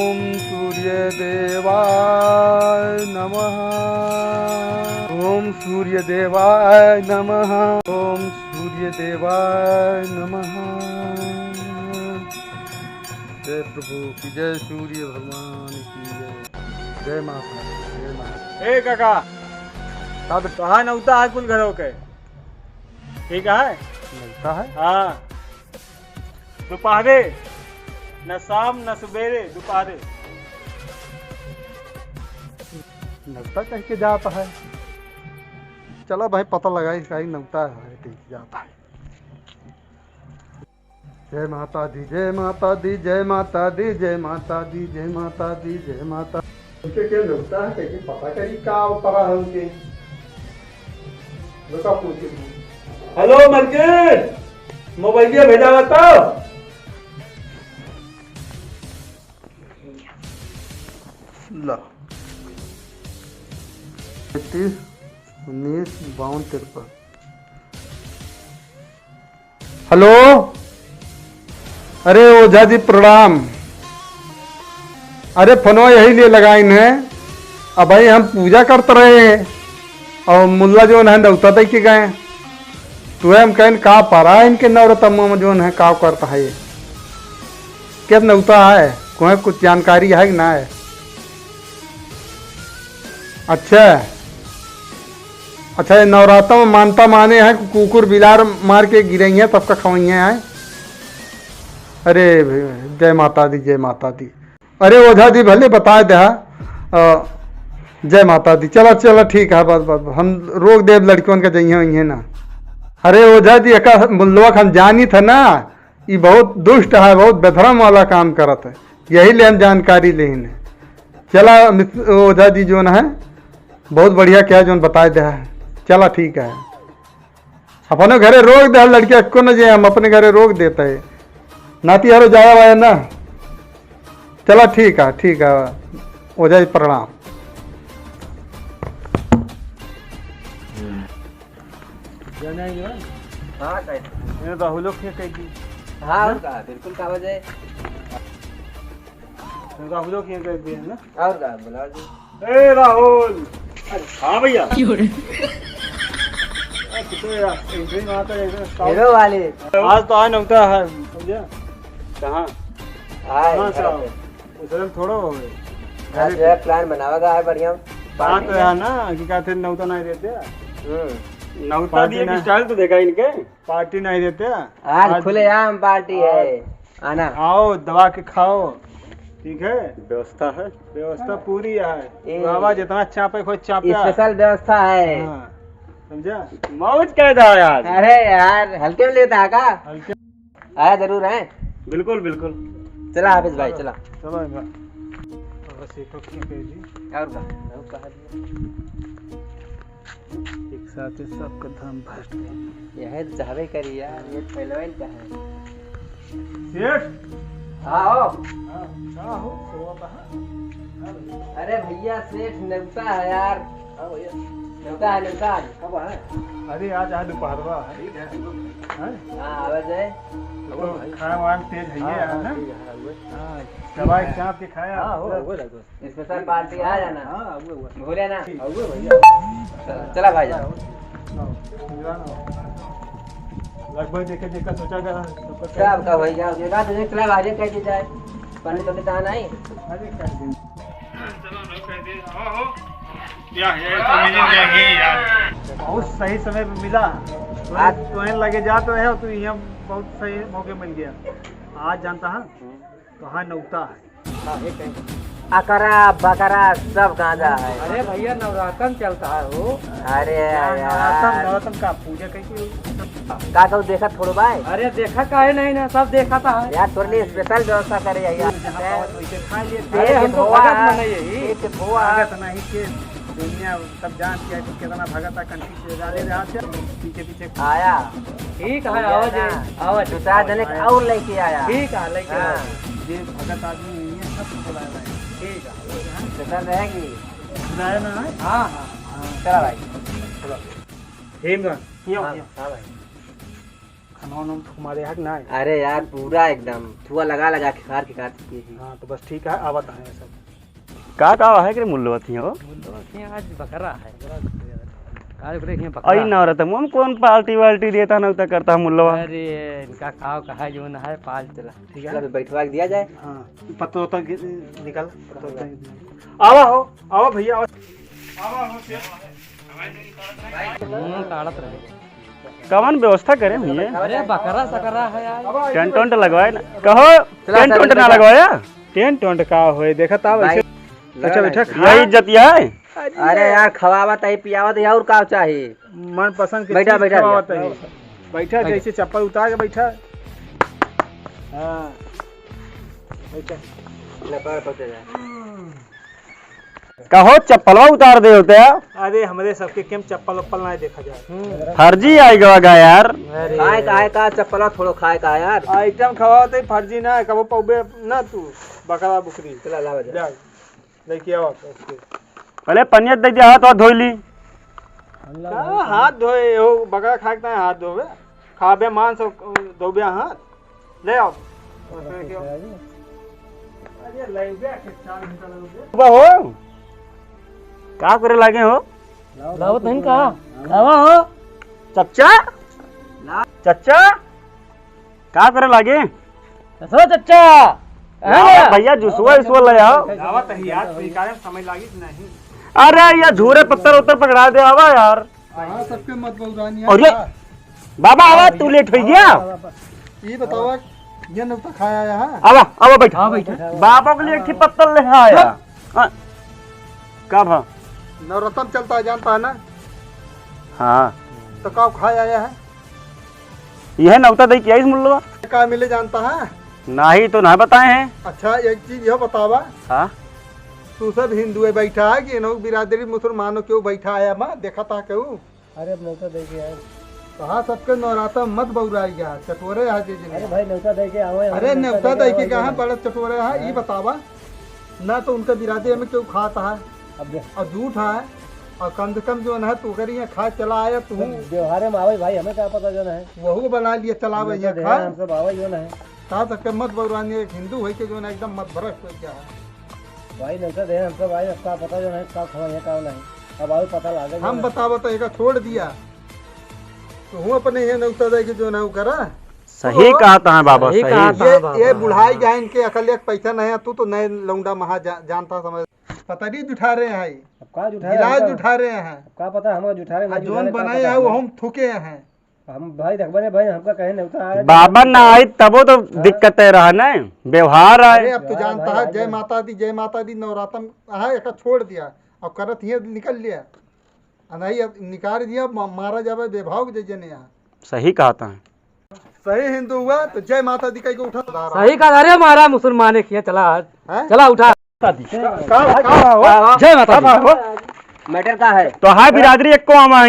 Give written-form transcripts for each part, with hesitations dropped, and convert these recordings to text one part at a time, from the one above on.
ओम सूर्यदेवाय नमः। ओम सूर्यदेवाय नमः। ओम सूर्यदेवाय नमः। जय प्रभु की जय, सूर्य भगवान की जय। जय माता, जय माता। ए काका, तब कहाँ नौता है कुल घरों के? ठीक है, मिलता है। हाँ। दोपहरे न शाम न सवेरे, दोपहरे नगता कह के जाता है। चलो भाई पता लगा इसका ही नगता है, कह के जाता है। जय माता दी, जय माता दी, जय माता दी, जय माता दी, जय माता दी, जय माता। उनके क्या नगता है, कह के पता करी का पड़ा है उनके। पूछे हेलो मलकिन, मोबाइल भेजा बताओ। ला 33 19 52 53। हेलो, अरे ओझा जी प्रणाम। अरे फोनवा यही लिए लगाइन है। अब भाई हम पूजा करते रहे हैं और मुल्ला जो है नौता दे के गए। तो हम कहन का पारा है इनके नवरतम में जो है का करता है ये क्या नौता है, कोई कुछ जानकारी है कि ना है? अच्छा अच्छा, ये नवरात्र में मानता माने हैं कुकुर बिलार मार के गिरे हैं तब का खवैया है। अरे जय माता दी, जय माता दी। अरे ओझा जी भले बता दे। जय माता दी। चलो चलो ठीक है, बस बस हम रोक देव लड़कियों का जइए वही ना। अरे ओझा जी एक मुल्लुक हम जानी था ना, ये बहुत दुष्ट है, बहुत बेधर्म वाला काम करत है, यही ले हम जानकारी लेने। चला ओझा जी जो है बहुत बढ़िया क्या जो बता दे। चला ठीक है, अपने घरे रोक दे लड़किया को न जे हम अपने घरे रोक देते है। नाती हरो जाया वाया ना। चला ठीक है, ठीक है ओझा जी प्रणाम। हाँ राहुल हाँ का बिल्कुल का वजह राहुल कह दिए ना। और का बोला जी। ए राहुल, हाँ भैया हीरो वाले आज तो आ नौता है समझा। कहाँ आए उधर थोड़ा हो गए। आज जो है प्लान बनावागा है बढ़िया। हाँ तो यार ना कि कहते नौता नहीं देते। नौता दिए की स्टाइल तो देखा इनके, पार्टी नहीं देते। आज खुलेआम पार्टी है, आना। आओ दबा के खाओ, ठीक है। व्यवस्था है, व्यवस्था पूरी है। बाबा जितना चापे खोज चापे, स्पेशल व्यवस्था है। हाँ, समझा। मौज कैदा यार। अरे यार हल्के में लेता है का? हल्के आया जरूर है। बिल्कुल बिल्कुल। चला हाफिज भाई चला। चलो बस एक और का एक साथ सबका धर्म भ्रष्ट यह चाहवे करी यार, ये पहलवान का है। सेठ आओ। हाँ हो अरे भैया सेठ नौता है यार, नौता है नौता कब है? अरे आज आज दोपहरवा है। हाँ आवाज है। तो खाना वान तेज है ये है ना। हाँ दवाई चाप के खाया। हाँ हो स्पेशल पार्टी आ जाना। हाँ भूले ना। भैया चला भाई जाओ। लगभग देखे देखा सोचा गया सब का भाई जाओ देखा तुझे चला भाई कैसे जाए पानी तो कितना नहीं। अरे कर दिन चलो नो कह दे। हो ये तो मिल जाएगी यार, बहुत सही समय पे मिला। आज तो लगे जा तो है तो यहाँ बहुत सही मौके मिल गया। आज जानता है तो हाँ नौता है। अकरा बकरा सब गांजा है। अरे भैया नवरात्र चलता है वो। अरे यार नवरात्र का पूजा कैसे का तो देखा थोड़ा भाई। अरे देखा काहे नहीं ना, सब देखा था यार थोड़ी लिए स्पेशल व्यवस्था करे यार। अरे हम तो भगत में नहीं है एक भुआ भगत नहीं के दुनिया सब जान के कितना भगत है कंठी से डाले रहा से पीछे पीछे आया। ठीक है आवाज दूसरा जने और लेके आया। ठीक है लेके ये भगत आदमी नहीं है, सब बुलाया है। ठीक है स्पेशल रहेगी बुलाया ना। हाँ हाँ चला भाई चलो हेम क्यों हाँ भाई खाना वाना हमारे यहाँ ना है। अरे यार पूरा एकदम धुआं लगा लगा के खार के खाते हैं। हाँ तो बस ठीक है, आवत है सब। का है कि मुल्लो थी हो आज बकरा है, आज आई ना रहा था हम कौन पार्टी वाल्टी देता ना उतना करता मुल्लो। अरे इनका खाओ कहा जो ना है पाल चला, ठीक है बैठवा के दिया जाए। हाँ पत्ता वत्ता निकाल, पत्ता वत्ता आवा हो, आवा भैया आवा, आवा हो से ताड़त रहे। कवन व्यवस्था करे भैया? अरे बकरा सकरा है यार, टेंट वेंट लगवाए ना, कहो टेंट वेंट ना लगवाया? टेंट वेंट का होए देखा ता वैसे। अच्छा बैठा यही इज्जत है। अरे यार खवावत है पियावत है और का चाहिए? मन पसंद के बैठा, चीज बैठा, खवावत है। बैठा जैसे चप्पल उतार के बैठा। हाँ बैठा। कहो चप्पलवा उतार दे होते हैं। अरे हमारे सबके केम चप्पल उप्पल ना देखा जाए। फर्जी आई गवा यार। खाए का चप्पल थोड़ो खाए का यार। आइटम खवावत है फर्जी ना है, कबो पौबे ना तू बकरा बुकरी। चला लावा जा। लेके आओ उसके। पहले पनियत दे दिया हाथ धोई ली। हाथ धोए हो, बकरा खाकता है हाथ धोबे, खाबे मांस धोबे हाथ। ले आओ। अरे ले बे के 4 घंटा लगोगे। हो का करे लागे हो? लावत नहीं का लावा हो चच्चा चच्चा का करे लागे? सो चच्चा भैया जुसुआ इसुआ ले आओ। दावत है यार, स्वीकार में समय लागी कि नहीं? अरे ये झूरे पत्थर उत्तर पकड़ा दे आवा यार। हाँ सबके मत बोलवानी अरे बाबा आवा तू लेट हो गया। ये बतावा ये नौता खाया है? आवा आवा बैठा बाबा के लिए एक पत्थर ले आया। कब? नवरत्न चलता है जानता है ना? हाँ तो कब खाया आया है? यह नौता दे क्या इस मुल्लवा? का मिले जानता है? नहीं तो ना बताए हैं। अच्छा एक चीज यह बतावा, हाँ तू सब हिंदू बैठा है कि नो बिरादरी मुसलमानों क्यों बैठा आया माँ देखा था क्यों? अरे अब नौता दे के आए। कहा सबके नवराता मत बउराई गया चटोरे है जी। अरे भाई नौता दे के आओ। अरे न्योता दे के कहा बड़ा चटोरे है ये बतावा ना, तो उनका बिरादरी में क्यों खाता है? और झूठ है और कम से कम जो है तू करी खा चला आया तू व्यवहार में आवे भाई, हमें क्या पता जो है वहू बना लिए चला भैया खा। हम सब आवे जो है कहा सबके मत बउरानी, एक हिंदू है कि जो है एकदम मत भरक हो क्या है भाई नौता दे हम सब आए, क्या पता जो है क्या खवाए क्या नहीं। अब आवे पता लागे हम बतावा तो एक छोड़ दिया तो हूँ अपने ये नौता दे के जो ना करा। सही कहा था बाबा, सही। ये बुढ़ाई गए इनके अकल एक पैसा नहीं है, तू तो नए लौंडा महा जानता समझ पतरी जुठा रहे हैं, गिलास जुठा रहे हैं, क्या पता हम जुठा रहे जोन बनाए हैं वो हम थूके हैं। हम भाई देखबने भाई हमका कहे नौता आए बाबा ना आई तबो तो दिक्कत रहा ना, व्यवहार अरे आए। अब तो जानता है जय माता दी नवरातन है एक छोड़ दिया और करत ये निकल लिया नहीं, अब निकाल दिया मारा जावे बेभाव जने यहाँ। सही कहा था। सही हिंदू हुआ तो जय माता दी कहीं को उठा सही कहा। अरे हमारा मुसलमान किया चला है? चला उठा जय माता। मैटर का है तो हाँ बिरादरी एक को आमा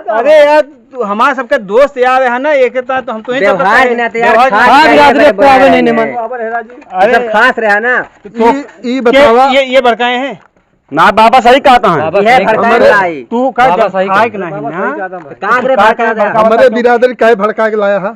अरे यार हमारा सबके दोस्त यार है ना, एक तो हम तो ही व्यवहार में आते यार, खास बिरादरी को आवे नहीं निमन। अरे खास रहा ना ये बतावा ये भड़काए हैं ना बाबा, सही कहा था। ये भड़काए लाई तू का खाए कि नहीं ना? कहां रे भड़का दे हमारे बिरादरी काहे भड़का के लाया है?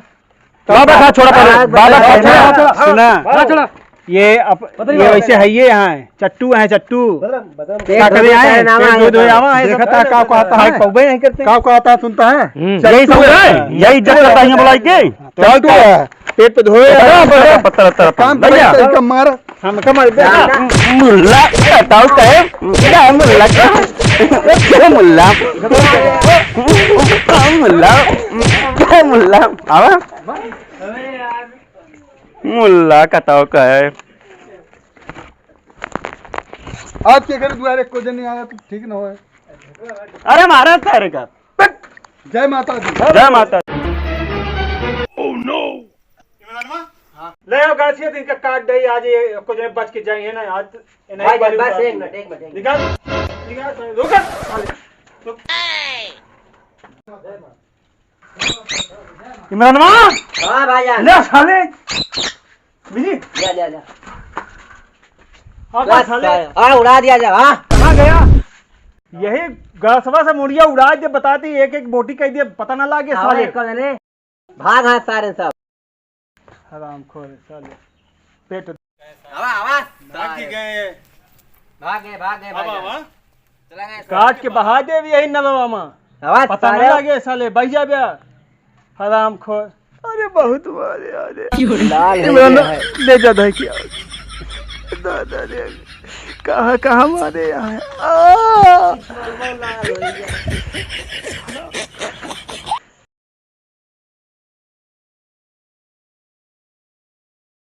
बाबा खा छोड़ा पहले, बाबा खा छोड़ा। सुना चला ये ये वैसे है, ये यहाँ चट्टू है चट्टू क्या करे आए देखा था का को आता है पौबे नहीं करते का को आता है सुनता है यही सब है, यही इज्जत करता है बुलाई के। चल तू पेट पे धोए पत्थर काम कर मार हम कमर मुल्ला बताओ कहे क्या मुल्ला क्या मुल्ला मुल्ला क्या मुल्ला आवा मुल्ला कताओ कहे। आज के घर द्वारे को जन नहीं आया तो ठीक न होए। अरे महाराज तेरे का जय माता दी। जय माता। ले आओ गाछिया दिन का काट दे आज, ये को जो बच के जाए ना आज भाई बस एक मिनट निकाल निकाल रुक इमरान मां हां भाई यार ले साले मिली जा आ साले आ उड़ा दिया जा। हां कहां गया? यही गसवा से मुड़िया उड़ा दे, बताती एक एक बोटी कह दिए, पता ना लागे साले। रे भाग हाथ सारे सब हराम खोर साले पेट आवा आवा भाग गए, भागे भागे भागे चला गए काट के बहा दे यही नलवा में, आवाज पता ना लागे साले बह जा बया हराम खोर। अरे बहुत मारे अरे लाल ले जा दे क्या दादा रे कहाँ कहाँ मारे यहाँ